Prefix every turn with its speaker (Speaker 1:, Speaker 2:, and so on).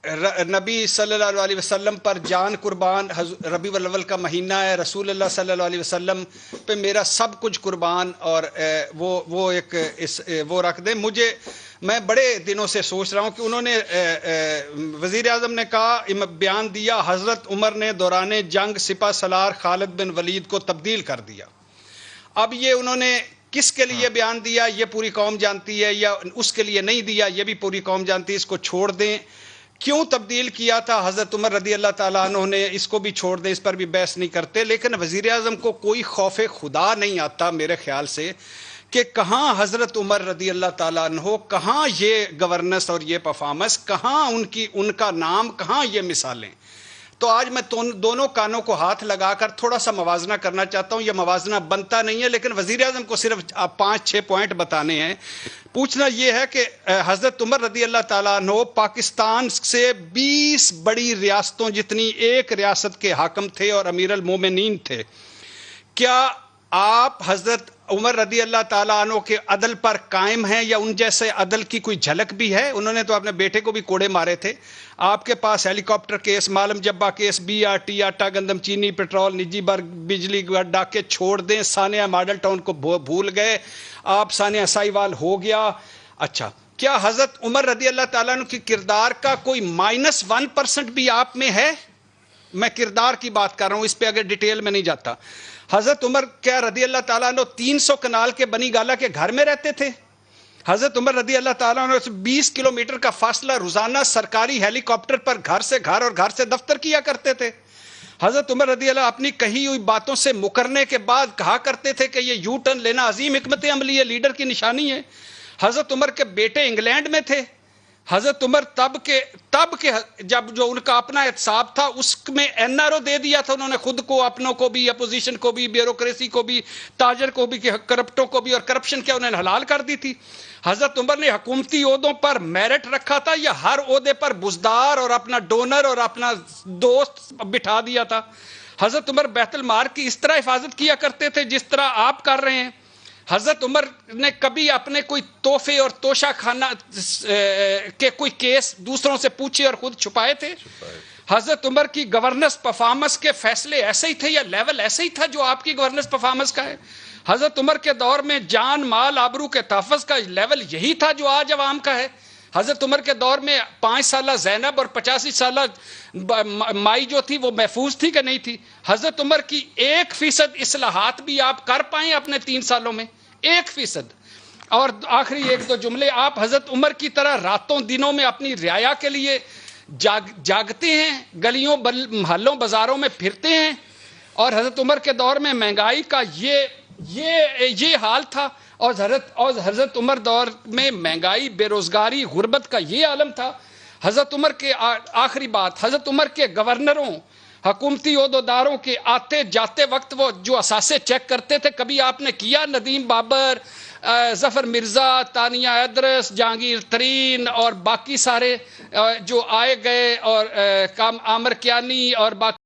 Speaker 1: نبی صلی اللہ علیہ وسلم پر جان قربان، ربیع الاول کا مہینہ ہے، رسول اللہ صلی اللہ علیہ وسلم پہ میرا سب کچھ قربان، اور وہ رکھ دیں مجھے۔ میں بڑے دنوں سے سوچ رہا ہوں کہ انہوں نے وزیر اعظم نے کہا، بیان دیا، حضرت عمر نے دوران جنگ سپہ سالار خالد بن ولید کو تبدیل کر دیا۔ اب یہ انہوں نے کس کے لیے بیان دیا یہ پوری قوم جانتی ہے، یا اس کے لیے نہیں دیا یہ بھی پوری قوم جانتی ہے، اس کو چھوڑ دیں۔ کیوں تبدیل کیا تھا حضرت عمر رضی اللہ تعالیٰ عنہ نے، اس کو بھی چھوڑ دیں، اس پر بھی بحث نہیں کرتے۔ لیکن وزیر اعظم کو کوئی خوف خدا نہیں آتا میرے خیال سے کہ کہاں حضرت عمر رضی اللہ تعالیٰ عنہ، کہاں یہ گورننس اور یہ پرفارمنس، کہاں ان کا نام، کہاں یہ مثالیں۔ تو آج میں دونوں کانوں کو ہاتھ لگا کر تھوڑا سا موازنہ کرنا چاہتا ہوں۔ یہ موازنہ بنتا نہیں ہے، لیکن وزیر اعظم کو صرف 5-6 پوائنٹ بتانے ہیں۔ پوچھنا یہ ہے کہ حضرت عمر رضی اللہ تعالیٰ عنہ پاکستان سے 20 بڑی ریاستوں جتنی ایک ریاست کے حاکم تھے اور امیر المومنین تھے۔ کیا آپ حضرت عمر رضی اللہ تعالیٰ عنہ کے عدل پر قائم ہیں، یا ان جیسے عدل کی کوئی جھلک بھی ہے؟ انہوں نے تو اپنے بیٹے کو بھی کوڑے مارے تھے۔ آپ کے پاس ہیلی کاپٹر کیس، مالم جبہ کیس، BRT، آٹا گندم چینی پٹرول، نجی برگ بجلی ڈاکے چھوڑ دیں، ثانیہ ماڈل ٹاؤن کو بھول گئے، آپ ثانیہ سائیوال ہو گیا۔ اچھا، کیا حضرت عمر رضی اللہ تعالیٰ عنہ کی کردار کا کوئی -1% بھی آپ میں ہے؟ میں کردار کی بات کر رہا ہوں، اس پہ اگر ڈیٹیل میں نہیں جاتا۔ حضرت عمر کیا رضی اللہ تعالیٰ عنہ 300 کنال کے بنی گالا کے گھر میں رہتے تھے؟ حضرت عمر رضی اللہ تعالیٰ عنہ 20 کلومیٹر کا فاصلہ روزانہ سرکاری ہیلی کاپٹر پر گھر سے گھر اور گھر سے دفتر کیا کرتے تھے۔ حضرت عمر رضی اللہ اپنی کہی ہوئی باتوں سے مکرنے کے بعد کہا کرتے تھے کہ یہ یو ٹرن لینا عظیم حکمت عملی ہے، لیڈر کی نشانی ہے۔ حضرت عمر کے بیٹے انگلینڈ میں تھے۔ حضرت عمر تب کے جب جو ان کا اپنا احتساب تھا اس میں NRO دے دیا تھا انہوں نے خود کو، اپنوں کو بھی، اپوزیشن کو بھی، بیوروکریسی کو بھی، تاجر کو بھی، کرپٹوں کو بھی، اور کرپشن کیا انہوں نے حلال کر دی تھی۔ حضرت عمر نے حکومتی عہدوں پر میرٹ رکھا تھا، یا ہر عہدے پر بزدار اور اپنا ڈونر اور اپنا دوست بٹھا دیا تھا؟ حضرت عمر بیت المال کی اس طرح حفاظت کیا کرتے تھے جس طرح آپ کر رہے ہیں؟ حضرت عمر نے کبھی اپنے کوئی تحفے اور توشہ خانہ کے کوئی کیس دوسروں سے پوچھے اور خود چھپائے تھے؟ حضرت عمر کی گورننس پرفارمنس کے فیصلے ایسے ہی تھے، یا لیول ایسے ہی تھا جو آپ کی گورننس پرفارمنس کا ہے؟ حضرت عمر کے دور میں جان مال آبرو کے تحفظ کا لیول یہی تھا جو آج عوام کا ہے؟ حضرت عمر کے دور میں 5 سالہ زینب اور 85 سالہ مائی جو تھی وہ محفوظ تھی کہ نہیں تھی؟ حضرت عمر کی 1% اصلاحات بھی آپ کر پائیں اپنے 3 سالوں میں؟ 1%۔ اور آخری 1-2 جملے، آپ حضرت عمر کی طرح راتوں دنوں میں اپنی رعایا کے لیے جاگتے ہیں، گلیوں محلوں بازاروں میں پھرتے ہیں، اور حضرت عمر کے دور میں مہنگائی کا یہ حال تھا، اور حضرت عمر دور میں مہنگائی، بے روزگاری، غربت کا یہ عالم تھا۔ حضرت عمر کے آخری بات، حضرت عمر کے گورنروں، حکومتی عہدیداروں کے آتے جاتے وقت وہ جو اثاثے چیک کرتے تھے، کبھی آپ نے کیا؟ ندیم بابر، ظفر مرزا، تانیہ ادرس، جہانگیر ترین اور باقی سارے جو آئے گئے، اور عامر کیانی اور باقی